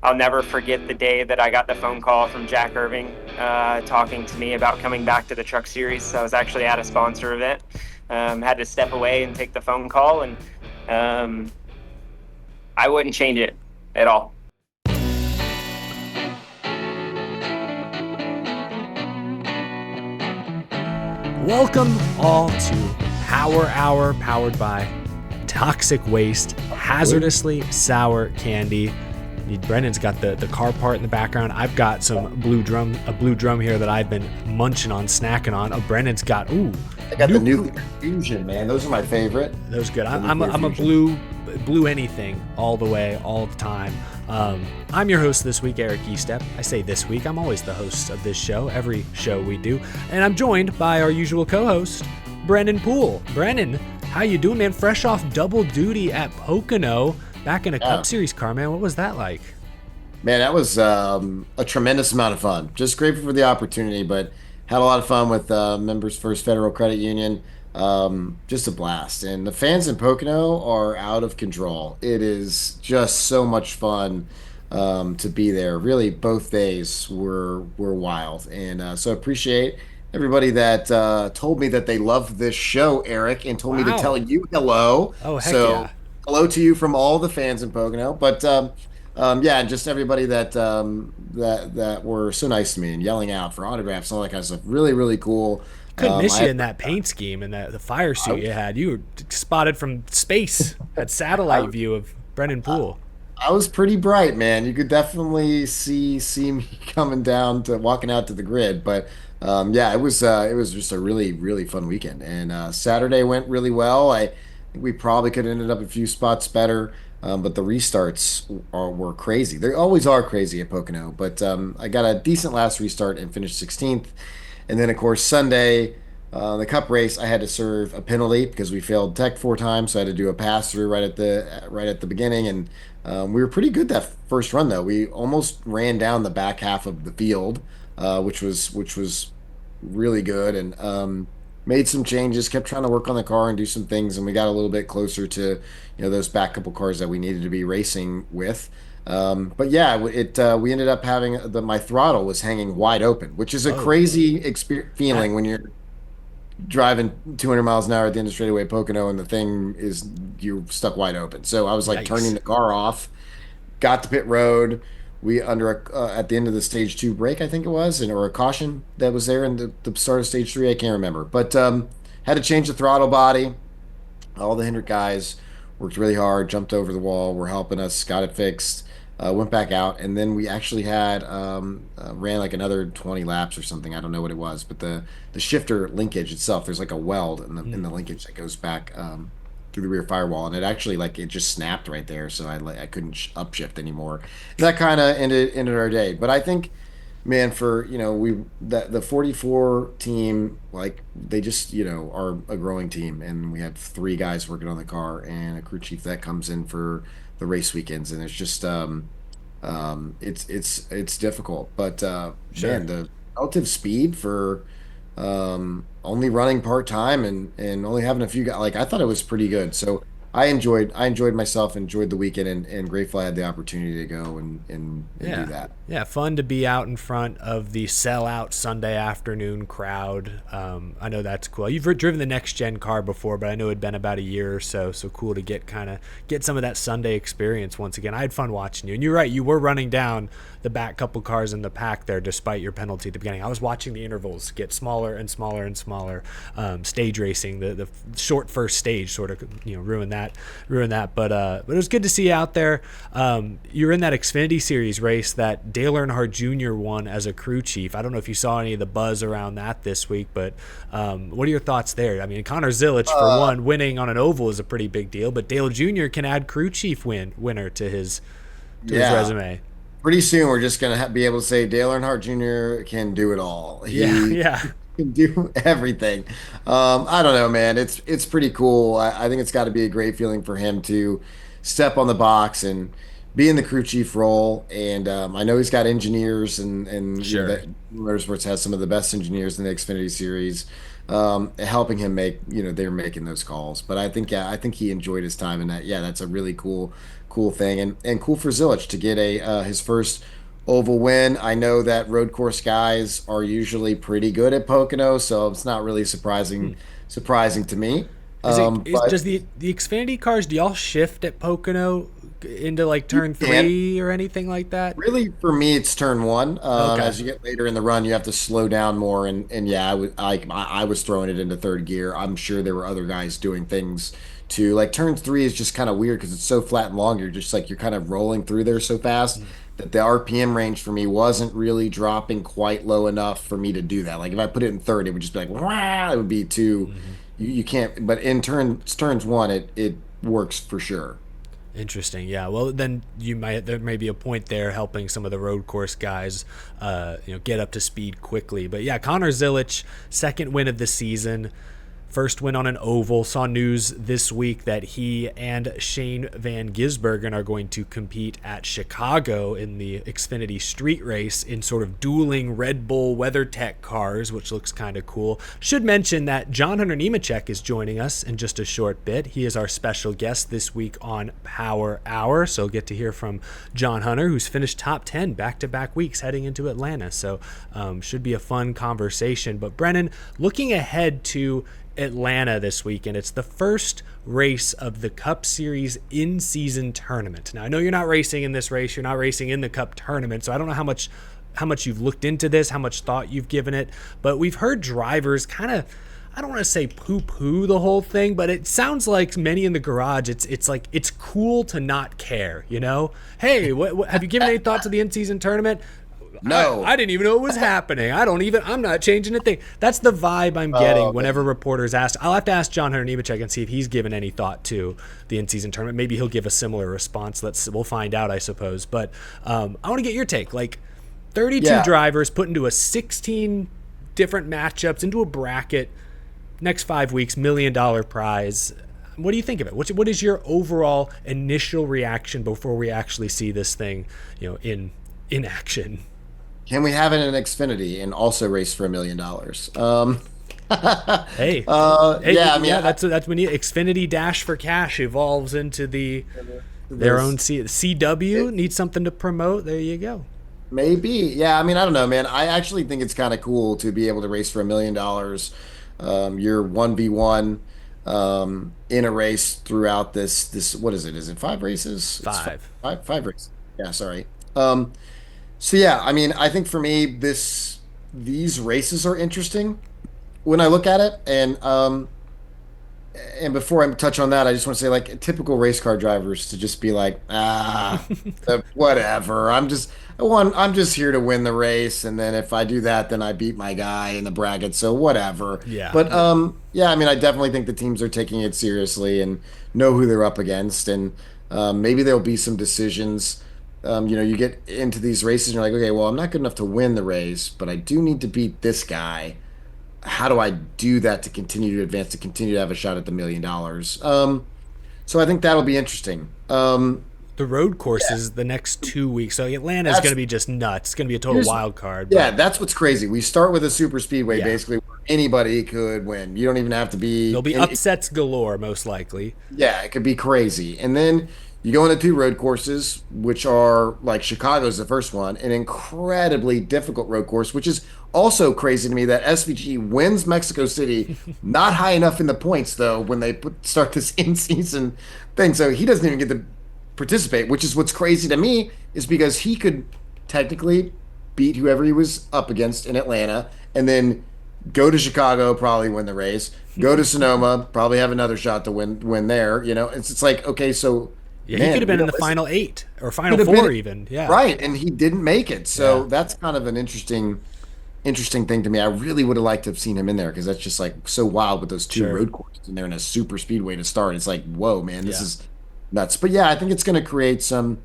I'll never forget the day that I got the phone call from Jack Irving talking to me about coming back to the Truck Series. I was actually at a sponsor event, had to step away and take the phone call, and I wouldn't change it at all. Welcome all to Power Hour, powered by Toxic Waste, hazardously sour candy. Brennan's got the car part in the background. I've got a blue drum here that I've been munching on, snacking on. Oh, Brennan's got I got the Nuclear Fusion, man. Those are my favorite. Those are good. I'm a blue anything all the way, all the time. I'm your host this week, Eric Estep. I say this week, I'm always the host of this show, every show we do. And I'm joined by our usual co-host, Brennan Poole. Brennan, how you doing, man? Fresh off double duty at Pocono, back in a Cup Series car, man. What was that like? Man, that was a tremendous amount of fun. Just grateful for the opportunity, but had a lot of fun with Members First Federal Credit Union. Just a blast. And the fans in Pocono are out of control. It is just so much fun to be there. Really, both days were wild. And so I appreciate everybody that told me that they loved this show, Eric, and told me to tell you hello. Oh, heck yeah. Hello to you from all the fans in Pocono. But yeah, and just everybody that were so nice to me and yelling out for autographs and all that kind of stuff. Really, really cool. Couldn't miss you in that paint scheme and the fire suit you had. You were spotted from space, had satellite view of Brennan Poole. I was pretty bright, man. You could definitely see me walking out to the grid. But yeah, it was just a really, really fun weekend. And Saturday went really well. I think we probably could have ended up a few spots better. But the restarts were crazy. They always are crazy at Pocono. But I got a decent last restart and finished 16th. And then, of course, Sunday, the Cup race, I had to serve a penalty because we failed tech 4 times. So I had to do a pass through right at the beginning. And we were pretty good that first run, though. We almost ran down the back half of the field, which was really good. And made some changes, kept trying to work on the car and do some things, and we got a little bit closer to those back couple cars that we needed to be racing with. But yeah, we ended up having my throttle was hanging wide open, which is a crazy feeling when you're driving 200 miles an hour at the end of straightaway Pocono and the thing is you're stuck wide open. So I was like turning the car off, got to pit road. We at the end of the stage 2 break, I think it was, or a caution that was there in the start of stage 3. I can't remember, but had to change the throttle body. All the Hendrick guys worked really hard, jumped over the wall, were helping us, got it fixed, went back out, and then we actually had ran like another 20 laps or something. I don't know what it was, but the shifter linkage itself, there's like a weld in the linkage that goes back through the rear firewall, and it actually it just snapped right there, so I couldn't upshift anymore. And that kind of ended our day. But I think, man, for the 44 team, like they just are a growing team, and we have 3 guys working on the car and a crew chief that comes in for the race weekends, and it's just it's difficult, but Sure. man, the relative speed for only running part-time and only having a few guys, like I thought it was pretty good. So I enjoyed myself, enjoyed the weekend, and grateful I had the opportunity to go and do that. Yeah, fun to be out in front of the sellout Sunday afternoon crowd. I know that's cool. You've driven the next gen car before, but I know it'd been about a year or so. So cool to get some of that Sunday experience once again. I had fun watching you, and you're right. You were running down the back couple cars in the pack there, despite your penalty at the beginning. I was watching the intervals get smaller and smaller and smaller. Stage racing, the short first stage sort of ruined that. But it was good to see you out there. You're in that Xfinity Series race that Dale Earnhardt Jr. won as a crew chief. I don't know if you saw any of the buzz around that this week, but what are your thoughts there? I mean, Connor Zilisch, for one, winning on an oval is a pretty big deal, but Dale Jr. can add crew chief winner to his resume. Pretty soon, we're just gonna be able to say Dale Earnhardt Jr. can do it all. Yeah. Can do everything. I don't know, man. It's pretty cool. I think it's got to be a great feeling for him to step on the box and be in the crew chief role. And I know he's got engineers, and Sure. that Motorsports has some of the best engineers in the Xfinity Series. helping him make, they're making those calls. But I think, yeah, I think he enjoyed his time in that. Yeah, that's a really cool thing, and cool for Zilich to get his first oval win. I know that road course guys are usually pretty good at Pocono, so it's not really surprising to me. Does But the Xfinity cars, do y'all shift at Pocono into like you turn can. 3 or anything like that? Really, for me, it's turn one. Okay. As you get later in the run, you have to slow down more, and yeah, I was throwing it into third gear. I'm sure there were other guys doing things too. Like turn three is just kind of weird because it's so flat and long. You're just like you're kind of rolling through there so fast that the RPM range for me wasn't really dropping quite low enough for me to do that. Like if I put it in third, it would just be like, wow, it would be too. You can't. But in turns one, it works for sure. Interesting. Yeah. Well, then there may be a point there helping some of the road course guys, get up to speed quickly. But yeah, Connor Zilich, second win of the season. First win on an oval. Saw news this week that he and Shane Van Gisbergen are going to compete at Chicago in the Xfinity Street Race in sort of dueling Red Bull WeatherTech cars, which looks kind of cool. Should mention that John Hunter Nemechek is joining us in just a short bit. He is our special guest this week on Power Hour, so get to hear from John Hunter, who's finished top 10 back-to-back weeks heading into Atlanta. So should be a fun conversation. But Brennan, looking ahead to Atlanta this weekend. It's the first race of the Cup Series in-season tournament. Now, I know you're not racing in this race. You're not racing in the Cup tournament, so I don't know how much you've looked into this, how much thought you've given it, but we've heard drivers kind of, I don't want to say poo-poo the whole thing, but it sounds like many in the garage, it's like it's cool to not care, Hey, what have you given any thought to the in-season tournament? No. I didn't even know it was happening. I'm not changing a thing. That's the vibe I'm getting whenever reporters ask. I'll have to ask John Hunter Nemechek and see if he's given any thought to the in-season tournament. Maybe he'll give a similar response. We'll find out, I suppose. But I want to get your take. Like 32 drivers put into a 16 different matchups into a bracket. Next 5 weeks, $1 million prize. What do you think of it? What is your overall initial reaction before we actually see this thing, in action? Can we have it in Xfinity and also race for $1 million? Hey, Yeah, I mean, yeah, that's when Xfinity Dash for Cash evolves into their own CW needs something to promote. There you go. maybe. Yeah, I mean, I don't know, man. I actually think it's kind of cool to be able to race for $1 million. You're 1v1 in a race throughout this. What is it? Is it 5 races? It's Five. five races. Yeah, sorry. So yeah, I mean, I think for me, these races are interesting when I look at it, and before I touch on that, I just want to say, like, typical race car drivers to just be like, whatever. I'm just here to win the race, and then if I do that, then I beat my guy in the bracket, so whatever. Yeah. But yeah, I mean, I definitely think the teams are taking it seriously and know who they're up against, and maybe there'll be some decisions. You get into these races and you're like, okay, well, I'm not good enough to win the race, but I do need to beat this guy. How do I do that to continue to advance, to continue to have a shot at the $1 million? So I think that'll be interesting. The road courses the next 2 weeks. So Atlanta is going to be just nuts. It's going to be a total wild card. Yeah, that's what's crazy. We start with a super speedway, Yeah. basically, where anybody could win. You don't even have to be. There'll be upsets galore, most likely. Yeah, it could be crazy. And then you go into two road courses, which are like Chicago's the first one, an incredibly difficult road course, which is also crazy to me that SVG wins Mexico City, not high enough in the points though when they start this in-season thing. So he doesn't even get to participate, which is what's crazy to me, is because he could technically beat whoever he was up against in Atlanta, and then go to Chicago, probably win the race. Go to Sonoma, probably have another shot to win there. It's like, okay, so Yeah, man, he could have been in the final 8 or final 4 even. Yeah. right, and he didn't make it. So Yeah. that's kind of an interesting thing to me. I really would have liked to have seen him in there because that's just like so wild with those two Sure. road courses and they're in a super speedway to start. It's like, whoa, man, this Yeah. is nuts. But yeah, I think it's going to create some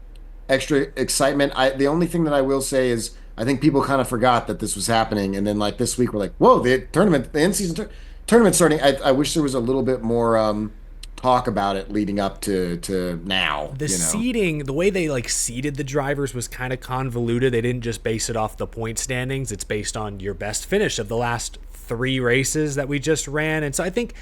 extra excitement. The only thing that I will say is I think people kind of forgot that this was happening, and then like this week we're like, whoa, the in-season tournament starting. I wish there was a little bit more talk about it leading up to now. The seeding, the way they like seeded the drivers was kind of convoluted. They didn't just base it off the point standings. It's based on your best finish of the last 3 races that we just ran. And so I think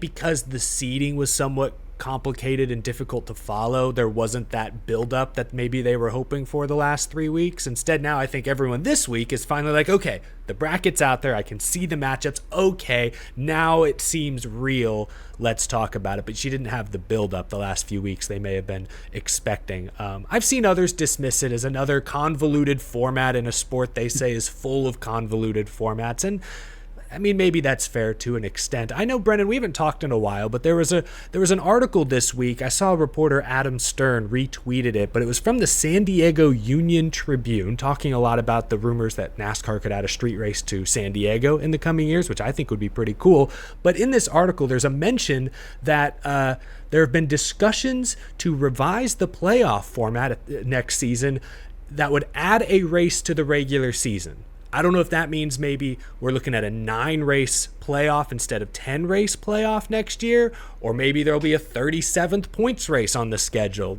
because the seeding was somewhat complicated and difficult to follow, there wasn't that buildup that maybe they were hoping for the last 3 weeks. Instead, now I think everyone this week is finally like, okay, the bracket's out there. I can see the matchups. Okay, now it seems real. Let's talk about it. But she didn't have the buildup the last few weeks they may have been expecting. I've seen others dismiss it as another convoluted format in a sport they say is full of convoluted formats. And I mean, maybe that's fair to an extent. I know, Brennan, we haven't talked in a while, but there was an article this week. I saw reporter Adam Stern retweeted it, but it was from the San Diego Union Tribune, talking a lot about the rumors that NASCAR could add a street race to San Diego in the coming years, which I think would be pretty cool. But in this article, there's a mention that there have been discussions to revise the playoff format next season that would add a race to the regular season. I don't know if that means maybe we're looking at a 9-race playoff instead of 10-race playoff next year, or maybe there'll be a 37th points race on the schedule.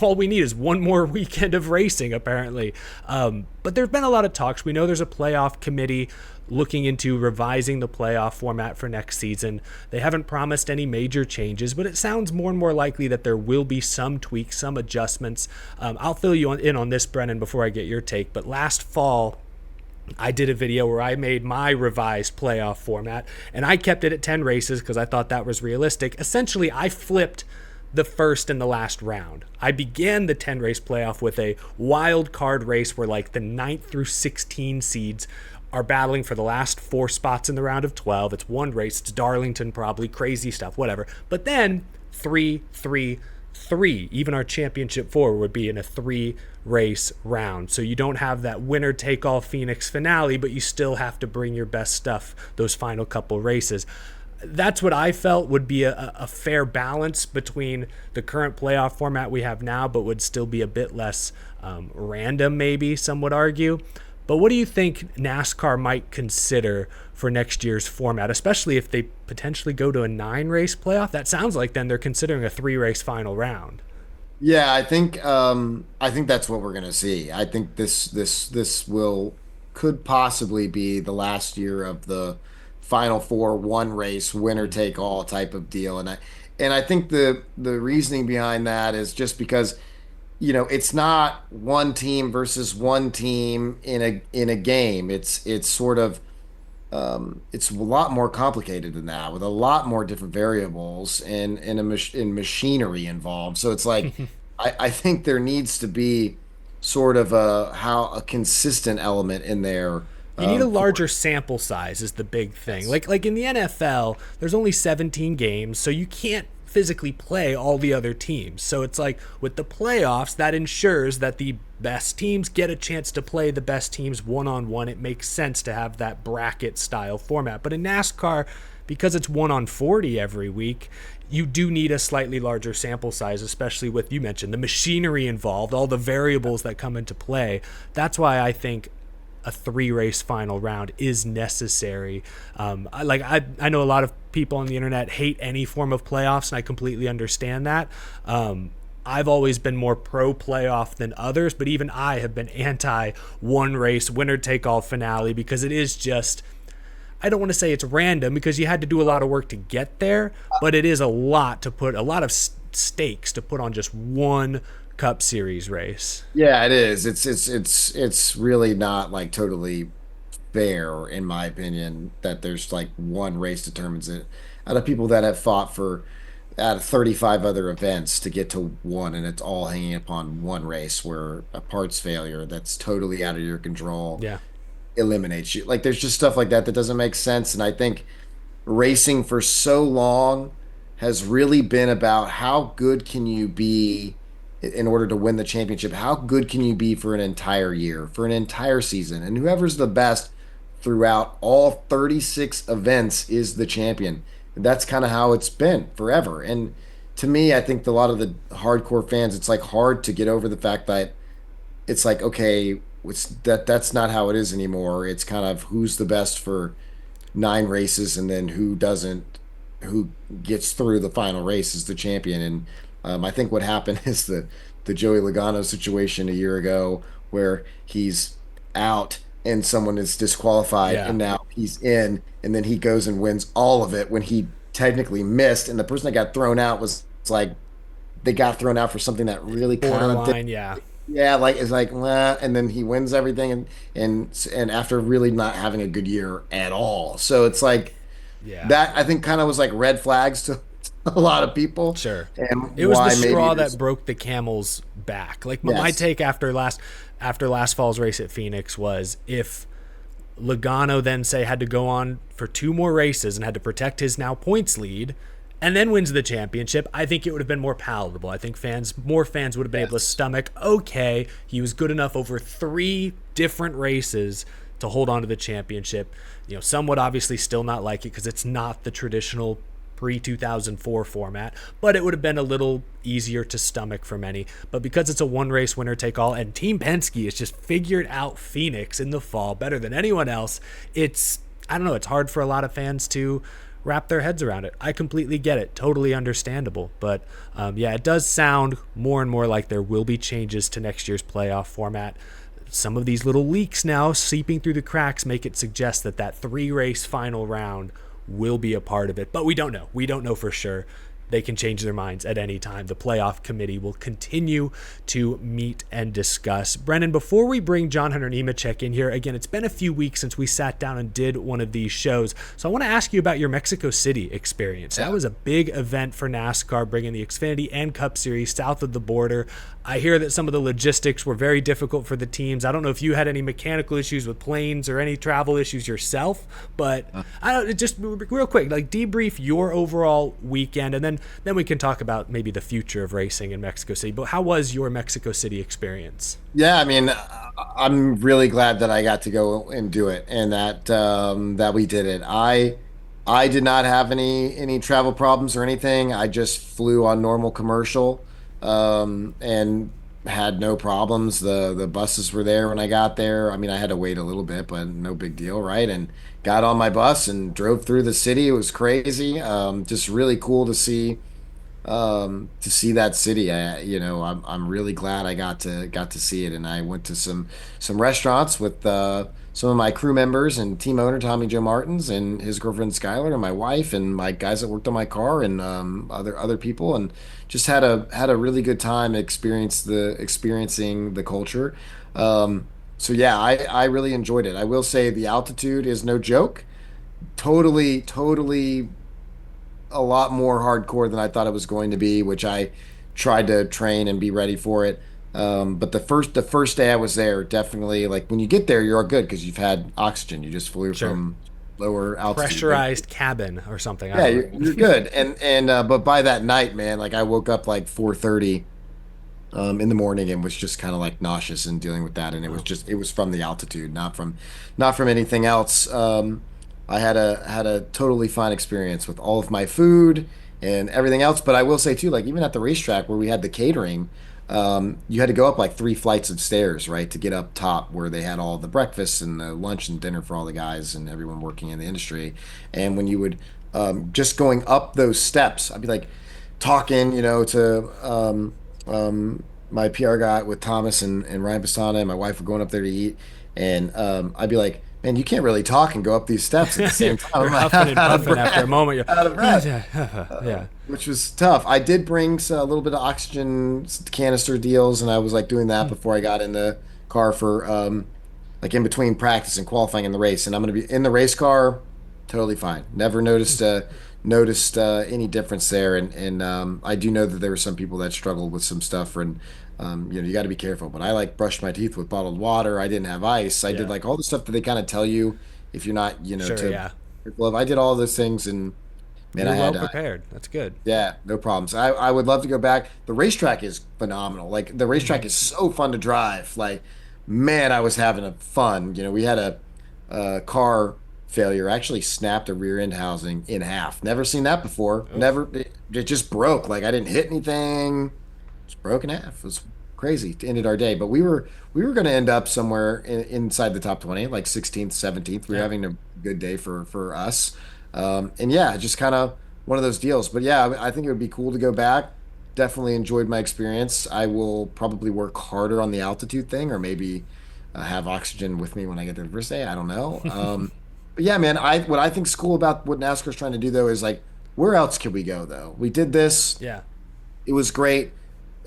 All we need is one more weekend of racing, apparently. But there's been a lot of talks. We know there's a playoff committee looking into revising the playoff format for next season. They haven't promised any major changes, but it sounds more and more likely that there will be some tweaks, some adjustments. I'll fill you in on this, Brennan, before I get your take. But last fall, I did a video where I made my revised playoff format, and I kept it at 10 races because I thought that was realistic. Essentially, I flipped the first and the last round. I began the 10-race playoff with a wild card race where like the 9th through 16 seeds are battling for the last 4 spots in the round of 12. It's one race. It's Darlington, probably crazy stuff, whatever. But then 3, 3, 3. Even our championship 4 would be in a 3-race round. So you don't have that winner take all Phoenix finale, but you still have to bring your best stuff those final couple races. That's what I felt would be a fair balance between the current playoff format we have now, but would still be a bit less random, maybe some would argue. But what do you think NASCAR might consider for next year's format, especially if they potentially go to a 9-race playoff? That sounds like then they're considering a 3-race final round. Yeah, I think that's what we're gonna see. I think this will could possibly be the last year of the Final Four, one race, winner take all type of deal. And I think the reasoning behind that is just because it's not one team versus one team in a game. It's sort of it's a lot more complicated than that, with a lot more different variables and machinery involved. So it's like I think there needs to be sort of a consistent element in there. You need a larger sample size is the big thing. Like in the NFL, there's only 17 games, so you can't physically play all the other teams. So it's like with the playoffs, that ensures that the best teams get a chance to play the best teams one-on-one. It makes sense to have that bracket style format. But in NASCAR, because it's 1-on-40 every week, you do need a slightly larger sample size, especially with, you mentioned, the machinery involved, all the variables that come into play. That's why I think a 3-race final round is necessary. I know a lot of people on the internet hate any form of playoffs, and I completely understand that. I've always been more pro playoff than others, but even I have been anti 1-race winner take all finale, because it is just, I don't want to say it's random because you had to do a lot of work to get there, but it is a lot of stakes to put on just one Cup Series race. Yeah, it is. It's really not like totally fair, in my opinion, that there's like one race determines it. Out of people that have fought for out of 35 other events to get to one, and it's all hanging upon one race where a parts failure that's totally out of your control Yeah. eliminates you. Like there's just stuff like that that doesn't make sense. And I think racing for so long has really been about how good can you be in order to win the championship. How good can you be for an entire year, for an entire season? And whoever's the best throughout all 36 events is the champion. And that's kind of how it's been forever. And to me, I think a lot of the hardcore fans, it's like hard to get over the fact that it's like, okay, that's not how it is anymore. It's kind of who's the best for 9 races, and then who doesn't, who gets through the final race is the champion. And I think what happened is the Joey Logano situation a year ago, where he's out and someone is disqualified, Yeah. and now he's in, and then he goes and wins all of it when he technically missed, and the person that got thrown out was like they got thrown out for something that really kind of did. Borderline. Yeah. Yeah, like it's like, well, and then he wins everything, and after really not having a good year at all. So it's like Yeah. that. I think kind of was like red flags to a lot of people, Sure. and It was the why maybe straw that there's broke the camel's back. Like my yes, take after last fall's race at Phoenix was if Logano then say had to go on for two more races and had to protect his now points lead and then wins the championship, I think it would have been more palatable. I think more fans would have been able to yes, stomach, okay, he was good enough over three different races to hold on to the championship. Some would obviously still not like it because it's not the traditional pre 2004 format, but it would have been a little easier to stomach for many. But because it's a one race winner take all, and Team Penske has just figured out Phoenix in the fall better than anyone else, I don't know, it's hard for a lot of fans to wrap their heads around it. I completely get it, totally understandable. But yeah, it does sound more and more like there will be changes to next year's playoff format. Some of these little leaks now seeping through the cracks make it suggest that three race final round will be a part of it, but we don't know. We don't know for sure. They can change their minds at any time. The playoff committee will continue to meet and discuss. Brennan, before we bring John Hunter Nemechek in here, again, it's been a few weeks since we sat down and did one of these shows. So I want to ask you about your Mexico City experience. That yeah. was a big event for NASCAR, bringing the Xfinity and Cup Series south of the border. I hear that some of the logistics were very difficult for the teams. I don't know if you had any mechanical issues with planes or any travel issues yourself, but just real quick, like debrief your overall weekend, and then we can talk about maybe the future of racing in Mexico City. But how was your Mexico City experience? Yeah, I mean, I'm really glad that I got to go and do it, and that we did it. I did not have any travel problems or anything. I just flew on normal commercial, and had no problems. The buses were there when I got there. I mean, I had to wait a little bit, but no big deal, right? And got on my bus and drove through the city. It was crazy. Just really cool to see that city. I'm really glad I got to see it, and I went to some restaurants with some of my crew members and team owner Tommy Joe Martins and his girlfriend Skylar and my wife and my guys that worked on my car and other people, and just had a really good time experiencing the culture. So yeah, I really enjoyed it. I will say the altitude is no joke. Totally a lot more hardcore than I thought it was going to be, which I tried to train and be ready for it. But the first day I was there, definitely like when you get there, you're all good because you've had oxygen. You just flew Sure. from lower altitude. But Pressurized cabin or something. I yeah, don't know. you're good. And but by that night, man, like I woke up like 4:30 in the morning and was just kind of like nauseous and dealing with that. And it was from the altitude, not from anything else. I had a totally fine experience with all of my food and everything else. But I will say too, like even at the racetrack where we had the catering, you had to go up like three flights of stairs, right, to get up top where they had all the breakfast and the lunch and dinner for all the guys and everyone working in the industry. And when you would just going up those steps, I'd be like talking, to my PR guy with Thomas and Ryan Pastana and my wife were going up there to eat, and I'd be like, "Man, you can't really talk and go up these steps at the you're, same time." you're I'm like, huffing and out of puffing after a breath, moment. out of breath, Yeah. which was tough. I did bring a little bit of oxygen canister deals, and I was like doing that before I got in the car for like in between practice and qualifying in the race, and I'm going to be in the race car, totally fine. Never noticed any difference there, and I do know that there were some people that struggled with some stuff, and you got to be careful. But I like brushed my teeth with bottled water. I didn't have ice. I did Yeah. like all the stuff that they kind of tell you if you're not, Sure. to Yeah. love. I did all those things, and man, You were I well had prepared. That's good. yeah, no problems. I would love to go back. The racetrack is phenomenal. Like the racetrack is so fun to drive. Like, man, I was having a fun. We had a car failure. Actually snapped a rear end housing in half. Never seen that before. Oof. Never. It just broke. Like I didn't hit anything. Just broke in half. It was crazy. It ended our day. But we were going to end up somewhere inside the top 20, like 16th, 17th. We were Yeah. having a good day for us. And yeah, just kind of one of those deals. But yeah, I think it would be cool to go back. Definitely enjoyed my experience. I will probably work harder on the altitude thing, or maybe have oxygen with me when I get there the first day. I don't know. But yeah, man, what I think's cool about what NASCAR's trying to do though is like, where else can we go though? We did this. Yeah. It was great.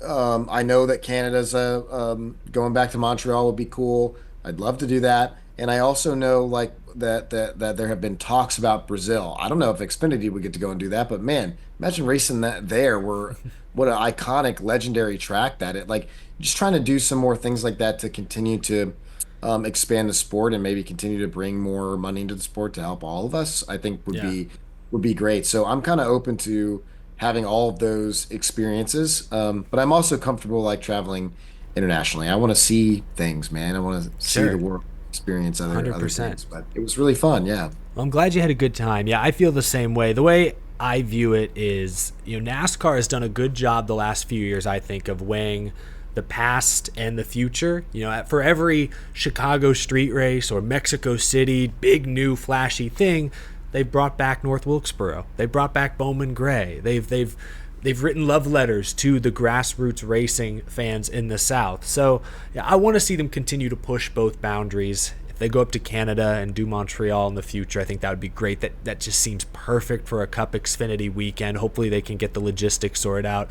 I know that Canada's going back to Montreal would be cool. I'd love to do that. And I also know like that there have been talks about Brazil. I don't know if Xfinity would get to go and do that, but man, imagine racing that there. Where what an iconic, legendary track that it like. Just trying to do some more things like that to continue to expand the sport and maybe continue to bring more money into the sport to help all of us. I think Yeah. would be great. So I'm kind of open to having all of those experiences. But I'm also comfortable like traveling internationally. I want to see things, man. I want to see the Sure. world, experience other 100%. things. But it was really fun. Yeah. Well, I'm glad you had a good time. Yeah, I feel the same way. The way I view it is, NASCAR has done a good job the last few years, I think, of weighing the past and the future. For every Chicago street race or Mexico City big new flashy thing, they brought back North Wilkesboro. They brought back Bowman Gray. They've written love letters to the grassroots racing fans in the South. So yeah, I want to see them continue to push both boundaries. If they go up to Canada and do Montreal in the future, I think that would be great. That just seems perfect for a Cup Xfinity weekend. Hopefully they can get the logistics sorted out.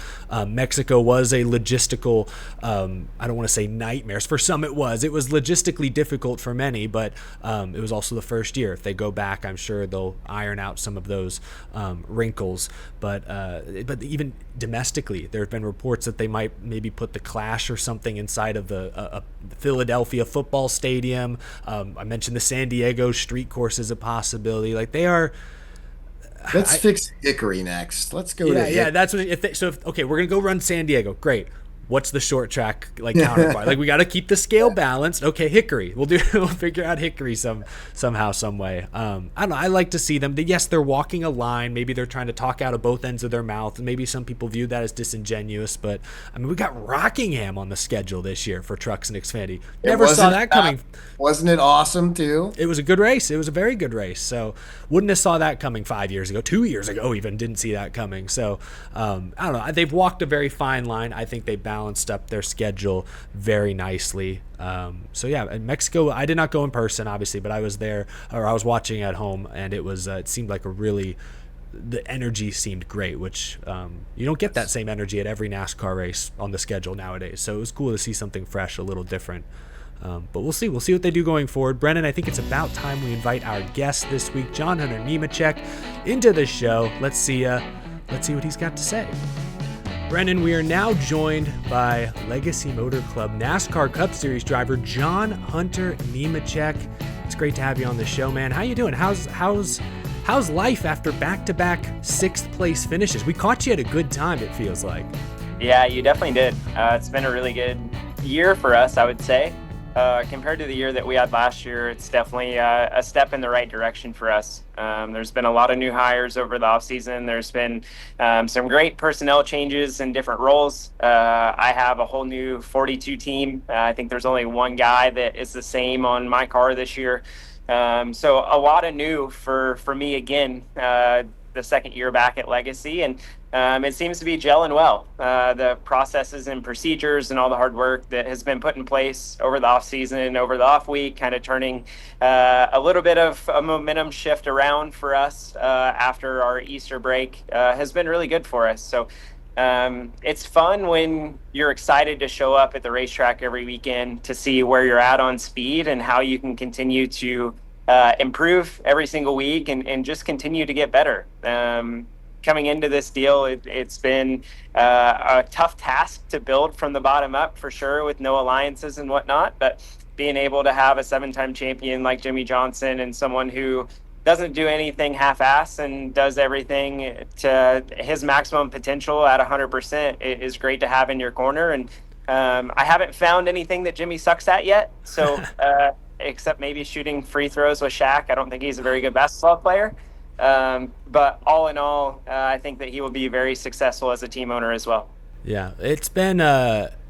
Mexico was a logistical, I don't want to say nightmares. For some it was. It was logistically difficult for many, but it was also the first year. If they go back, I'm sure they'll iron out some of those wrinkles. But even domestically, there have been reports that they might maybe put the Clash or something inside of the Philadelphia football stadium. I mentioned the San Diego street course is a possibility. Like they are. Let's fix Hickory next. Let's go to Yeah. That's what. Okay, we're gonna go run San Diego. Great. What's the short track like counterpart? Like we got to keep the scale balanced. Okay, Hickory. We'll figure out Hickory somehow, some way. I don't know. I like to see them. Yes, they're walking a line. Maybe they're trying to talk out of both ends of their mouth. Maybe some people view that as disingenuous. But I mean, we got Rockingham on the schedule this year for Trucks and Xfinity. Never saw that coming. Wasn't it awesome too? It was a good race. It was a very good race. So wouldn't have saw that coming 5 years ago, 2 years ago even didn't see that coming. So I don't know. They've walked a very fine line. I think they balanced up their schedule very nicely. So yeah, in Mexico, I did not go in person, obviously, but I was there, or I was watching at home, and it seemed like the energy seemed great, which you don't get that same energy at every NASCAR race on the schedule nowadays. So it was cool to see something fresh, a little different. But we'll see. We'll see what they do going forward. Brennan, I think it's about time we invite our guest this week, Hunter Nemechek, into the show. Let's see what he's got to say. Brennan, we are now joined by Legacy Motor Club NASCAR Cup Series driver Hunter Nemechek. It's great to have you on the show, man. How you doing? How's life after back-to-back sixth place finishes? We caught you at a good time, it feels like. Yeah, you definitely did. It's been a really good year for us, I would say. Compared to the year that we had last year, it's definitely a step in the right direction for us. There's been a lot of new hires over the offseason. There's been some great personnel changes in different roles. I have a whole new 42 team. I think there's only one guy that is the same on my car this year. So a lot of new for me again, the second year back at Legacy, and it seems to be gelling well. The processes and procedures and all the hard work that has been put in place over the off season and over the off week, kind of turning a little bit of a momentum shift around for us after our Easter break has been really good for us. So it's fun when you're excited to show up at the racetrack every weekend to see where you're at on speed and how you can continue to improve every single week and just continue to get better. Coming into this deal, it's been a tough task to build from the bottom up for sure, with no alliances and whatnot, but being able to have a 7-time champion like Jimmy Johnson and someone who doesn't do anything half-ass and does everything to his maximum potential at 100% is great to have in your corner. And I haven't found anything that Jimmy sucks at yet, so except maybe shooting free throws with Shaq. I don't think he's a very good basketball player. But all in all, I think that he will be very successful as a team owner as well. Yeah, it's been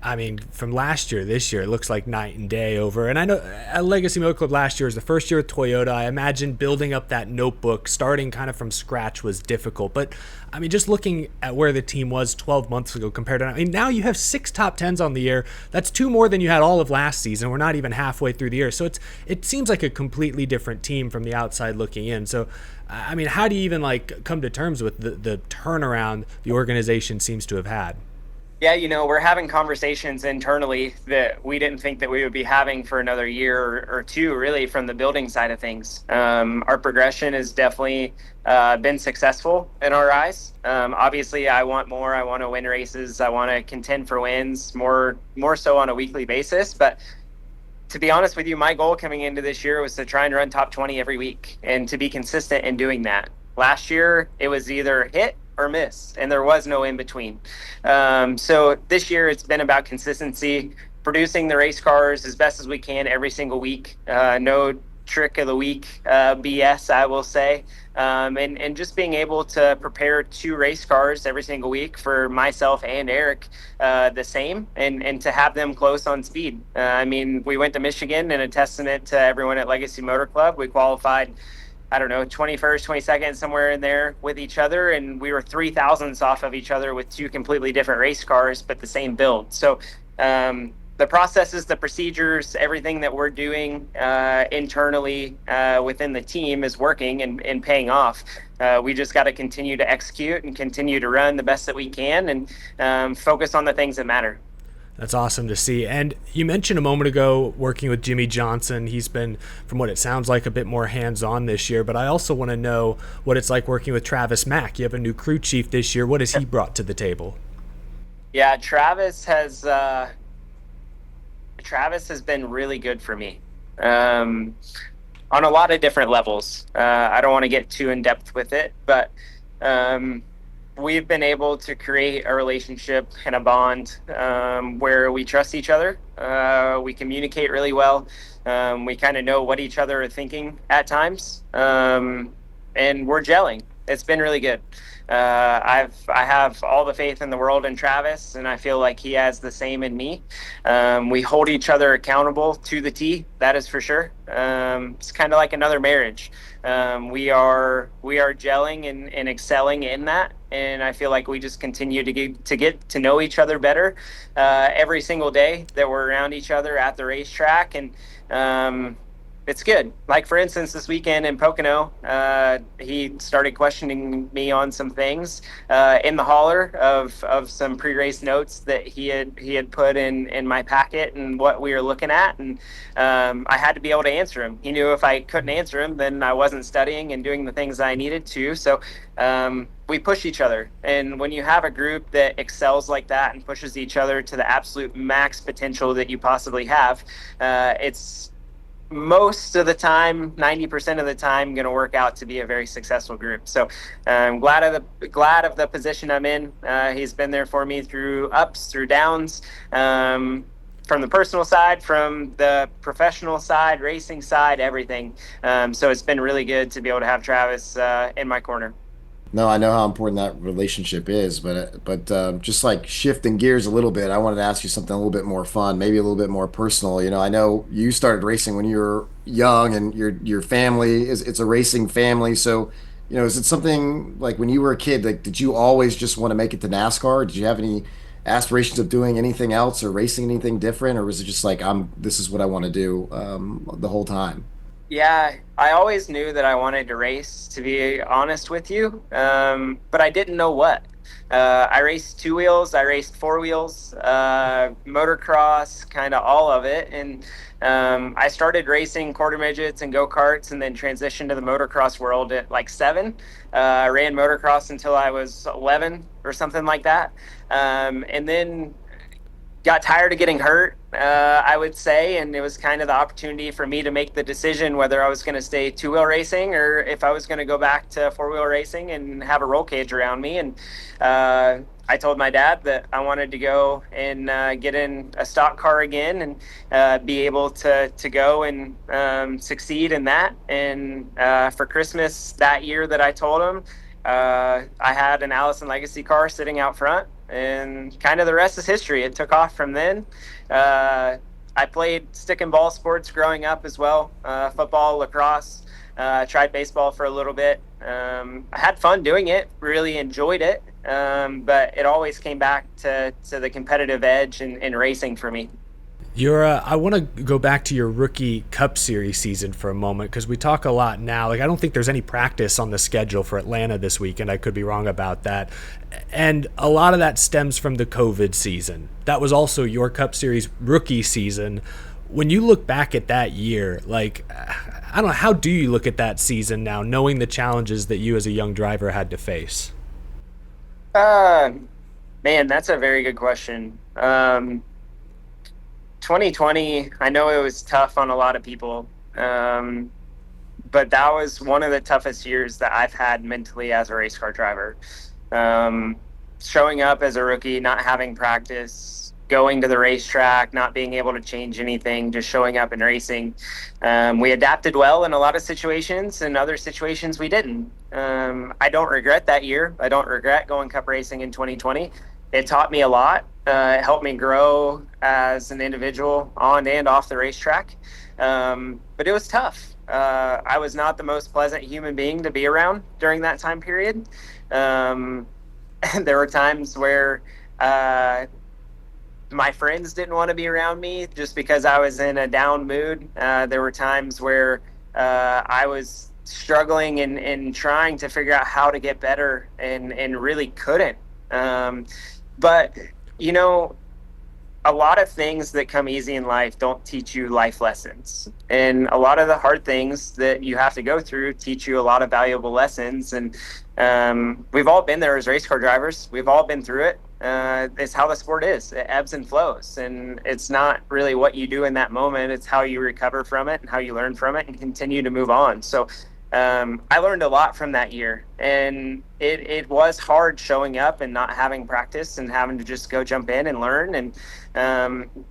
I mean, from last year, this year, it looks like night and day over. And I know at Legacy Motor Club last year was the first year with Toyota. I imagine building up that notebook, starting kind of from scratch, was difficult. But I mean, just looking at where the team was 12 months ago compared to, I mean, now you have 6 top 10s on the year. That's 2 more than you had all of last season. We're not even halfway through the year. So it seems like a completely different team from the outside looking in. So, I mean, how do you even like come to terms with the turnaround the organization seems to have had? Yeah, we're having conversations internally that we didn't think that we would be having for another year or two, really, from the building side of things. Our progression has definitely been successful in our eyes. Obviously, I want more. I want to win races. I want to contend for wins more so on a weekly basis. But to be honest with you, my goal coming into this year was to try and run top 20 every week and to be consistent in doing that. Last year, it was either hit or miss, and there was no in between. So this year, it's been about consistency, producing the race cars as best as we can every single week. No trick of the week BS, I will say. And just being able to prepare 2 race cars every single week for myself and Eric the same, and to have them close on speed. I mean, we went to Michigan, and a testament to everyone at Legacy Motor Club. We qualified, I don't know, 21st, 22nd, somewhere in there with each other. And we were 3 thousandths off of each other with 2 completely different race cars, but the same build. So the processes, the procedures, everything that we're doing internally within the team is working and paying off. We just got to continue to execute and continue to run the best that we can, and focus on the things that matter. That's awesome to see. And you mentioned a moment ago working with Jimmy Johnson. He's been, from what it sounds like, a bit more hands-on this year. But I also want to know what it's like working with Travis Mack. You have a new crew chief this year. What has he brought to the table? Yeah, Travis has been really good for me on a lot of different levels. I don't want to get too in depth with it, but we've been able to create a relationship and a bond where we trust each other. We communicate really well. We kind of know what each other are thinking at times, and we're gelling. It's been really good. I have all the faith in the world in Travis, and I feel like he has the same in me. We hold each other accountable to the T, that is for sure. It's kind of like another marriage. We are gelling and excelling in that, and I feel like we just continue to get to know each other better every single day that we're around each other at the racetrack, and it's good. Like, for instance, this weekend in Pocono, he started questioning me on some things in the hauler of some pre-race notes that he had put in my packet and what we were looking at, and I had to be able to answer him. He knew if I couldn't answer him, then I wasn't studying and doing the things I needed to. So we push each other, and when you have a group that excels like that and pushes each other to the absolute max potential that you possibly have, it's most of the time, 90% of the time, going to work out to be a very successful group. So I'm glad of the position I'm in. He's been there for me through ups, through downs, from the personal side, from the professional side, racing side, everything. So it's been really good to be able to have Travis in my corner. No, I know how important that relationship is, but just like shifting gears a little bit, I wanted to ask you something a little bit more fun, maybe a little bit more personal. I know you started racing when you were young, and your family is it's a racing family. So, is it something like when you were a kid, like did you always just want to make it to NASCAR? Did you have any aspirations of doing anything else or racing anything different, or was it just like this is what I want to do the whole time? Yeah, I always knew that I wanted to race, to be honest with you, but I didn't know what. I raced 2 wheels, I raced 4 wheels, motocross, kind of all of it. And I started racing quarter midgets and go-karts, and then transitioned to the motocross world at like 7. I ran motocross until I was 11 or something like that. And then got tired of getting hurt, I would say, and it was kind of the opportunity for me to make the decision whether I was going to stay 2-wheel racing or if I was going to go back to 4-wheel racing and have a roll cage around me. And I told my dad that I wanted to go and get in a stock car again and be able to go and succeed in that. And for Christmas that year that I told him, I had an Allison Legacy car sitting out front. and kind of the rest is history. It took off from then. I played stick and ball sports growing up as well, football, lacrosse, tried baseball for a little bit. I had fun doing it, really enjoyed it, but it always came back to the competitive edge and racing for me. I want to go back to your rookie Cup Series season for a moment because we talk a lot now. Like, I don't think there's any practice on the schedule for Atlanta this weekend. I could be wrong about that. And a lot of that stems from the COVID season. That was also your Cup Series rookie season. When you look back at that year, like, I don't know, how do you look at that season now, knowing the challenges that you as a young driver had to face? Uh, Man, that's a very good question. 2020, I know it was tough on a lot of people, but that was one of the toughest years that I've had mentally as a race car driver. Um, Showing up as a rookie, not having practice, going to the racetrack, not being able to change anything, just showing up and racing. We adapted well in a lot of situations, and other situations we didn't. I don't regret that year. I don't regret going Cup racing in 2020. It taught me a lot. It helped me grow as an individual on and off the racetrack. But it was tough. I was not the most pleasant human being to be around during that time period. And there were times where my friends didn't want to be around me just because I was in a down mood. There were times where I was struggling and trying to figure out how to get better and really couldn't. But, you know, a lot of things that come easy in life don't teach you life lessons. And a lot of the hard things that you have to go through teach you a lot of valuable lessons. And we've all been there as race car drivers. We've all been through it. It's how the sport is. It ebbs and flows. And it's not really what you do in that moment. It's how you recover from it and how you learn from it and continue to move on. So I learned a lot from that year, and it was hard showing up and not having practice and having to just go jump in and learn. And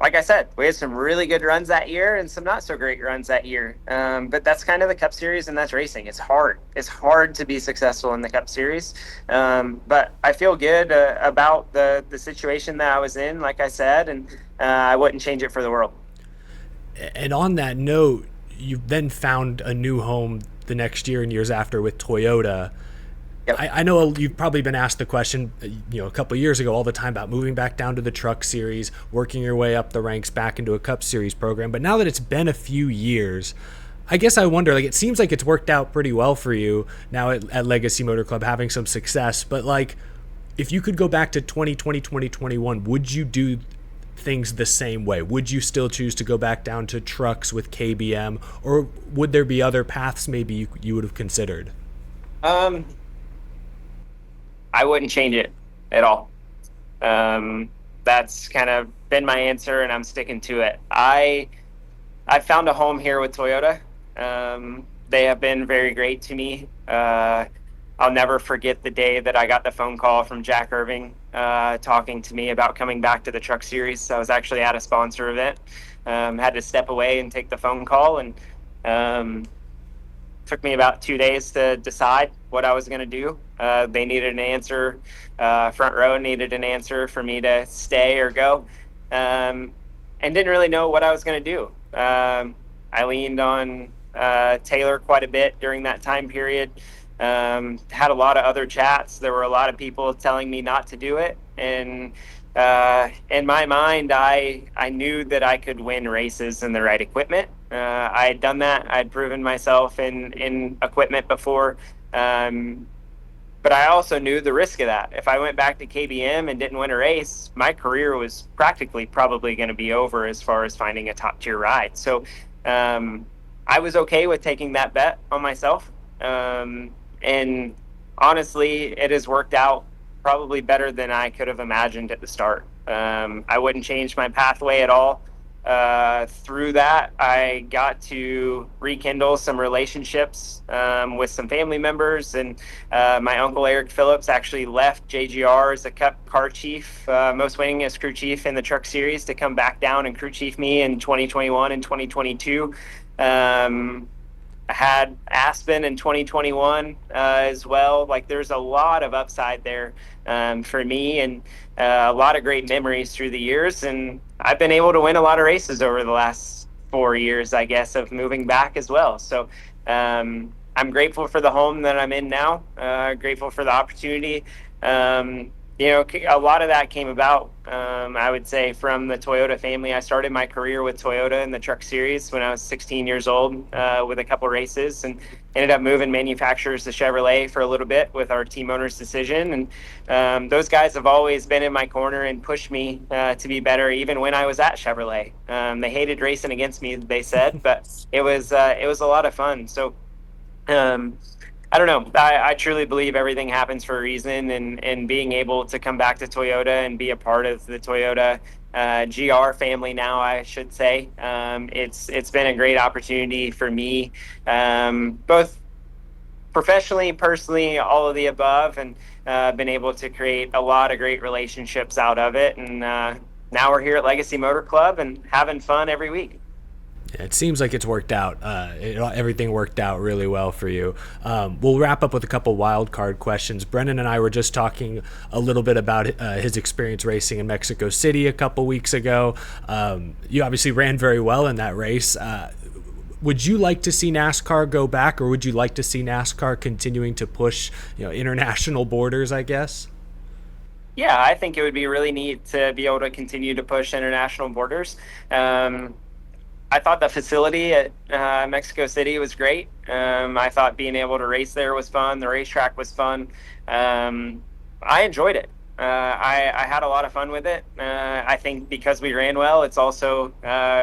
like I said, we had some really good runs that year and some not so great runs that year. But that's kind of the Cup Series, and that's racing. It's hard. It's hard to be successful in the Cup Series. But I feel good about the situation that I was in, like I said, and I wouldn't change it for the world. And on that note, you then found a new home the next year and years after with Toyota. Yep. I know you've probably been asked the question, a couple of years ago all the time about moving back down to the Truck Series, working your way up the ranks back into a Cup Series program. But now that it's been a few years, I guess I wonder, like, it seems like it's worked out pretty well for you now at Legacy Motor Club, having some success. But, like, if you could go back to 2020, 2021, would you do things the same way? Would you still choose to go back down to trucks with KBM, or would there be other paths maybe you would have considered? I wouldn't change it at all. That's kind of been my answer, and I'm sticking to it. I found a home here with Toyota. They have been very great to me. I'll never forget the day that I got the phone call from Jack Irving talking to me about coming back to the Truck Series. I was actually at a sponsor event, had to step away and take the phone call, and took me about 2 days to decide what I was going to do. They needed an answer. Front row needed an answer for me to stay or go, and didn't really know what I was going to do. I leaned on Taylor quite a bit during that time period. Had a lot of other chats. There were a lot of people telling me not to do it. And in my mind, I knew that I could win races in the right equipment. I had done that. I'd proven myself in equipment before. But I also knew the risk of that. If I went back to KBM and didn't win a race, my career was practically probably going to be over as far as finding a top tier ride. So I was okay with taking that bet on myself. And honestly, it has worked out probably better than I could have imagined at the start. I wouldn't change my pathway at all. Through that, I got to rekindle some relationships with some family members, and my uncle Eric Phillips actually left JGR as a Cup car chief, most winningest crew chief in the Truck Series, to come back down and crew chief me in 2021 and 2022. I had Aspen in 2021 as well. Like there's a lot of upside there for me, and a lot of great memories through the years. And I've been able to win a lot of races over the last 4 years, I guess, of moving back as well. So I'm grateful for the home that I'm in now. Grateful for the opportunity. A lot of that came about, I would say, from the Toyota family. I started my career with Toyota in the Truck Series when I was 16 years old with a couple races, and ended up moving manufacturers to Chevrolet for a little bit with our team owner's decision. And those guys have always been in my corner and pushed me to be better, even when I was at Chevrolet. They hated racing against me, they said, but it was a lot of fun. So I don't know. I truly believe everything happens for a reason, and being able to come back to Toyota and be a part of the Toyota GR family now, I should say, it's been a great opportunity for me, both professionally, personally, all of the above, and been able to create a lot of great relationships out of it. And now we're here at Legacy Motor Club and having fun every week. It seems like it's worked out. Everything worked out really well for you. We'll wrap up with a couple wild card questions. Brennan and I were just talking a little bit about his experience racing in Mexico City a couple weeks ago. You obviously ran very well in that race. Would you like to see NASCAR go back, or would you like to see NASCAR continuing to push, international borders, I guess? Yeah, I think it would be really neat to be able to continue to push international borders. I thought the facility at Mexico City was great. I thought being able to race there was fun. The racetrack was fun. I enjoyed it. I had a lot of fun with it. I think because we ran well, it's also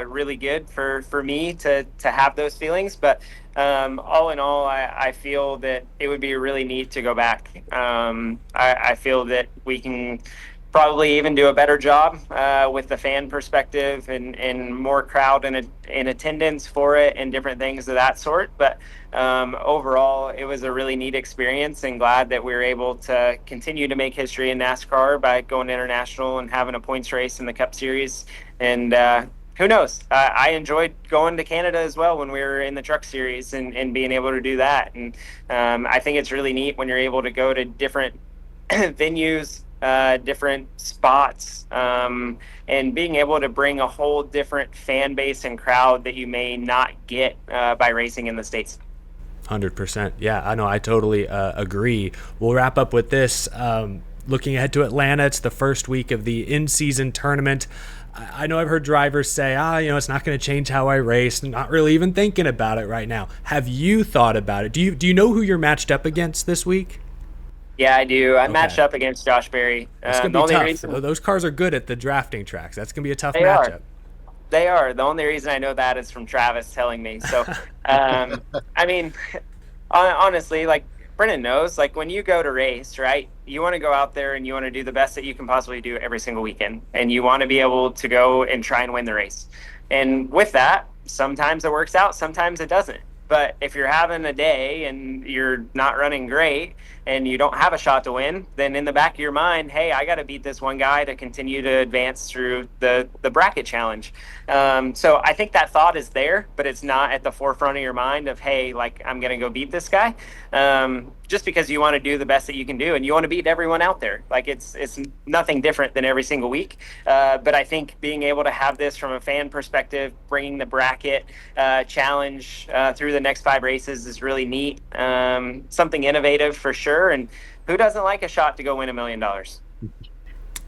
really good for me to have those feelings. But all in all, I feel that it would be really neat to go back. I feel that we can probably even do a better job with the fan perspective and more crowd in attendance for it and different things of that sort. But overall, it was a really neat experience, and glad that we were able to continue to make history in NASCAR by going international and having a points race in the Cup Series. And who knows? I enjoyed going to Canada as well when we were in the Truck Series and being able to do that. And I think it's really neat when you're able to go to different venues, different spots, and being able to bring a whole different fan base and crowd that you may not get by racing in the States. 100%. Yeah, I know. I totally agree. We'll wrap up with this. Looking ahead to Atlanta, it's the first week of the in-season tournament. I know I've heard drivers say, it's not going to change how I race. I'm not really even thinking about it right now. Have you thought about it? Do you know who you're matched up against this week? Yeah, I do. I matched up against Josh Berry. It's going to be tough. Those cars are good at the drafting tracks. That's going to be a tough matchup. They are. The only reason I know that is from Travis telling me. So, I mean, honestly, like Brennan knows, like when you go to race, right, you want to go out there and you want to do the best that you can possibly do every single weekend. And you want to be able to go and try and win the race. And with that, sometimes it works out, sometimes it doesn't. But if you're having a day and you're not running great and you don't have a shot to win, then in the back of your mind, hey, I got to beat this one guy to continue to advance through the bracket challenge. So I think that thought is there, but it's not at the forefront of your mind of, hey, like I'm going to go beat this guy. Just because you want to do the best that you can do and you want to beat everyone out there. Like it's nothing different than every single week. But I think being able to have this from a fan perspective, bringing the bracket challenge through the next 5 races is really neat. Something innovative for sure. And who doesn't like a shot to go win $1 million?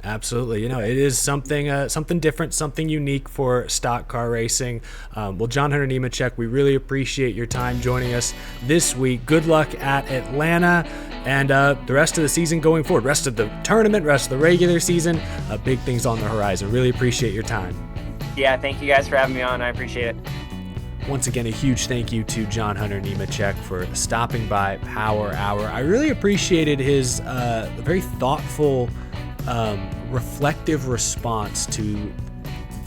Absolutely. It is something different, something unique for stock car racing. Well, John Hunter Nemechek, we really appreciate your time joining us this week. Good luck at Atlanta and the rest of the season going forward, rest of the tournament, rest of the regular season. Big things on the horizon. Really appreciate your time. Yeah, thank you guys for having me on. I appreciate it. Once again, a huge thank you to John Hunter Nemechek for stopping by Power Hour. I really appreciated his very thoughtful, reflective response to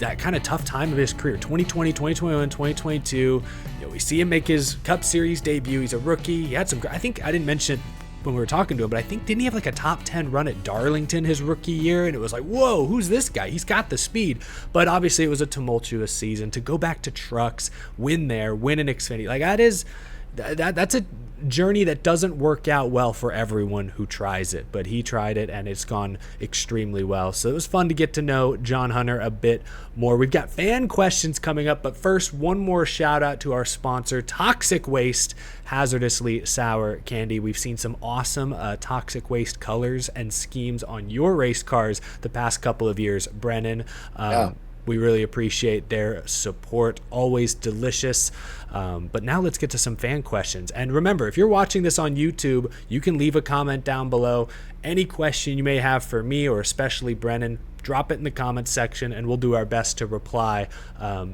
that kind of tough time of his career, 2020, 2021, 2022. We see him make his Cup Series debut. He's a rookie. He had some, I think I didn't mention it when we were talking to him, but I think didn't he have like a top 10 run at Darlington his rookie year? And it was like, whoa, who's this guy? He's got the speed. But obviously it was a tumultuous season. To go back to trucks, win there, win in Xfinity, like that is, that's a journey that doesn't work out well for everyone who tries it, but he tried it and it's gone extremely well. So it was fun to get to know John Hunter a bit more. We've got fan questions coming up, but first, one more shout out to our sponsor, Toxic Waste Hazardously Sour Candy. We've seen some awesome toxic waste colors and schemes on your race cars the past couple of years, Brennan. Yeah. We really appreciate their support. Always delicious. But now let's get to some fan questions. And remember, if you're watching this on YouTube, you can leave a comment down below. Any question you may have for me or especially Brennan, drop it in the comments section and we'll do our best to reply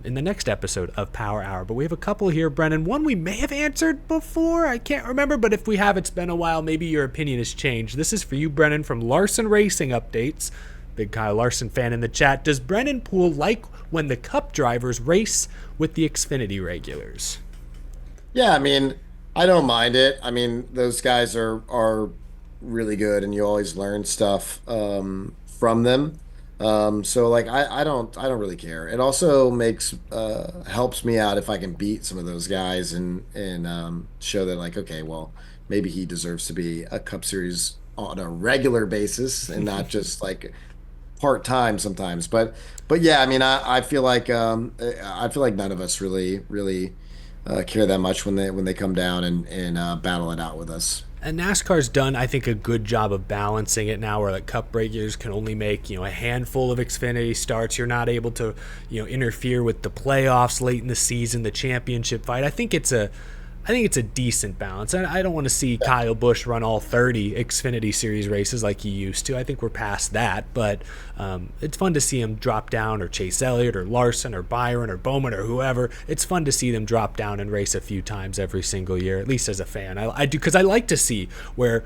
in the next episode of Power Hour. But we have a couple here, Brennan. One we may have answered before. I can't remember, but if we have, it's been a while. Maybe your opinion has changed. This is for you, Brennan, from Larson Racing Updates. Big Kyle Larson fan in the chat. Does Brennan Poole like when the Cup drivers race with the Xfinity regulars? Yeah, I mean, I don't mind it. I mean, those guys are really good, and you always learn stuff from them. So like I don't really care. It also makes helps me out if I can beat some of those guys and show that like, okay, well, maybe he deserves to be a Cup Series on a regular basis and not just like part-time sometimes. But yeah, I mean, I feel like none of us really care that much when they come down and battle it out with us. And NASCAR's done, I think, a good job of balancing it now, where like Cup regulars can only make a handful of Xfinity starts. You're not able to interfere with the playoffs late in the season, the championship fight. I think it's a decent balance. I don't want to see Kyle Busch run all 30 Xfinity Series races like he used to. I think we're past that, but it's fun to see him drop down, or Chase Elliott or Larson or Byron or Bowman or whoever. It's fun to see them drop down and race a few times every single year, at least as a fan. I do, because I like to see where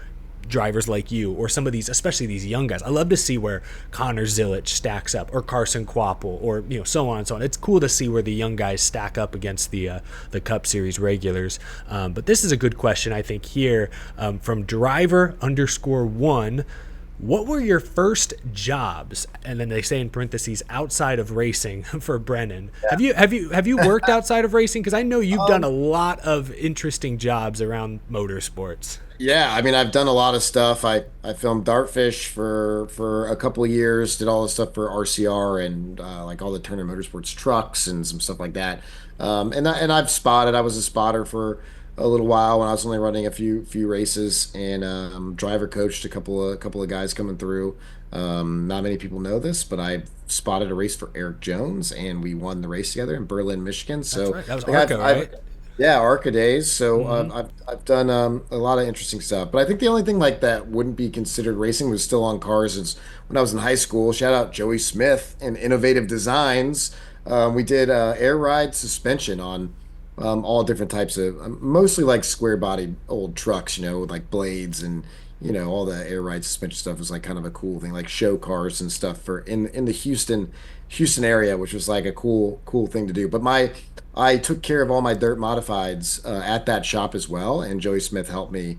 drivers like you or some of these, especially these young guys, I love to see where Connor Zilic stacks up, or Carson Kvapil, or so on and so on. It's cool to see where the young guys stack up against the Cup Series regulars. But this is a good question, I think, here from driver_1. What were your first jobs? And then they say in parentheses, outside of racing, for Brennan. Yeah. Have you worked outside of racing? Because I know you've done a lot of interesting jobs around motorsports. Yeah, I mean, I've done a lot of stuff. I filmed Dartfish for a couple of years, did all the stuff for RCR and like all the Turner Motorsports trucks and some stuff like that. And I've spotted. I was a spotter for a little while when I was only running a few races, and driver coached a couple of guys coming through. Not many people know this, but I spotted a race for Eric Jones, and we won the race together in Berlin, Michigan. So that's right. That was like, ARCA, right? yeah, ARCA days. So I've done a lot of interesting stuff. But I think the only thing like that wouldn't be considered racing was still on cars. Is when I was in high school. Shout out Joey Smith and Innovative Designs. We did air ride suspension on all different types of, mostly like square body old trucks, with like blades and all the air ride suspension stuff was like kind of a cool thing, like show cars and stuff for in the Houston area, which was like a cool thing to do. But I took care of all my dirt modifieds at that shop as well, and Joey Smith helped me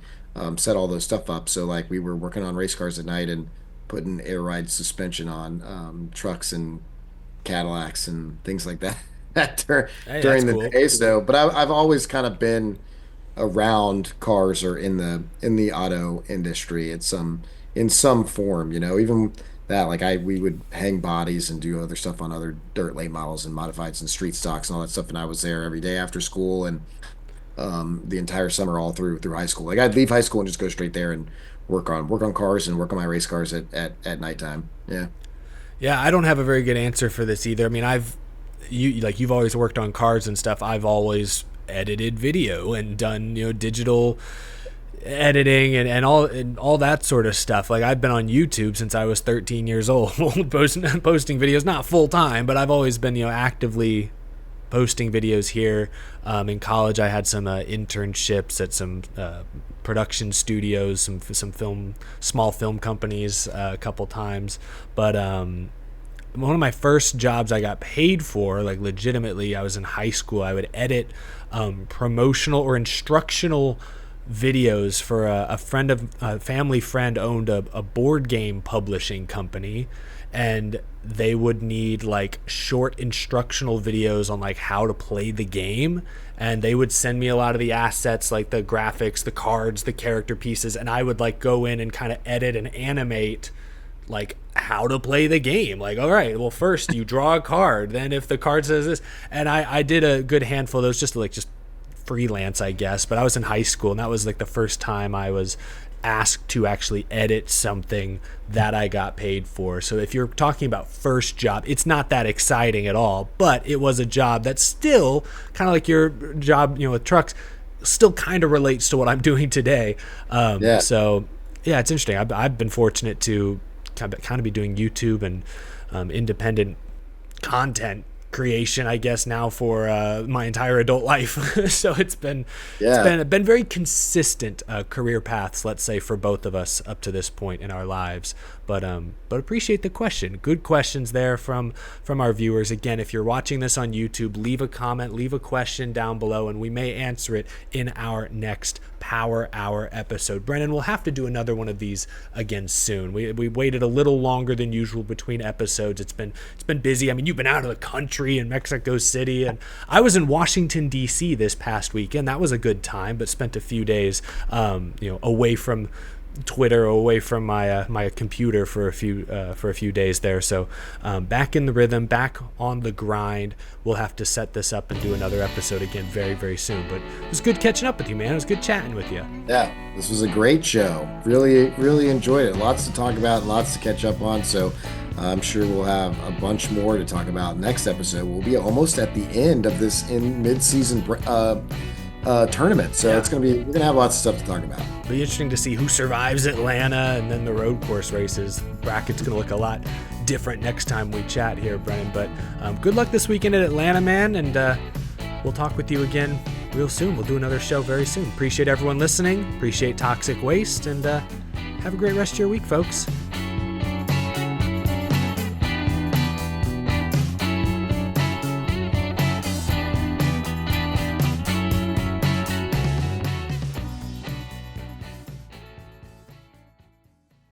set all those stuff up. So like we were working on race cars at night and putting air ride suspension on trucks and Cadillacs and things like that during the day. So, but I've always kind of been around cars or in the auto industry in some form, even that, like we would hang bodies and do other stuff on other dirt late models and modifieds and street stocks and all that stuff. And I was there every day after school and the entire summer all through high school. Like I'd leave high school and just go straight there and work on cars and work on my race cars at nighttime. Yeah. Yeah, I don't have a very good answer for this either. I mean, you've always worked on cars and stuff. I've always edited video and done digital editing and all that sort of stuff. Like I've been on YouTube since I was 13 years old, posting videos, not full time, but I've always been actively posting videos here. In college, I had some internships at some production studios, some small film companies a couple times. But one of my first jobs I got paid for, like legitimately, I was in high school. I would edit promotional or instructional videos for a family friend owned a board game publishing company, and they would need like short instructional videos on like how to play the game, and they would send me a lot of the assets, like the graphics, the cards, the character pieces, and I would like go in and kind of edit and animate like how to play the game. Like, all right, well, first you draw a card, then if the card says this, and I did a good handful of those, just freelance, I guess. But I was in high school, and that was like the first time I was asked to actually edit something that I got paid for. So if you're talking about first job, it's not that exciting at all, but it was a job that still kind of like your job, with trucks, still kind of relates to what I'm doing today. So yeah, it's interesting. I've been fortunate to kind of be doing YouTube and independent content creation, I guess, now for my entire adult life. So it's been very consistent career paths, let's say, for both of us up to this point in our lives. But appreciate the question. Good questions there from our viewers. Again, if you're watching this on YouTube, leave a comment, leave a question down below, and we may answer it in our next Power Hour episode. Brennan, we'll have to do another one of these again soon. We waited a little longer than usual between episodes. It's been busy. I mean, you've been out of the country in Mexico City, and I was in Washington D.C. this past weekend. That was a good time, but spent a few days away from Twitter, away from my computer for a few days there. So back in the rhythm, back on the grind. We'll have to set this up and do another episode again very, very soon. But it was good catching up with you, man. It was good chatting with you. Yeah, this was a great show. Really, really enjoyed it. Lots to talk about, lots to catch up on. So I'm sure we'll have a bunch more to talk about next episode. We'll be almost at the end of this mid-season tournament, so we're gonna have lots of stuff to talk about. It'll be interesting to see who survives Atlanta and then the road course races. Bracket's gonna look a lot different next time we chat here, Brennan. But good luck this weekend at Atlanta, man, and we'll talk with you again real soon. We'll do another show very soon. Appreciate everyone listening. Appreciate Toxic Waste, and have a great rest of your week, folks.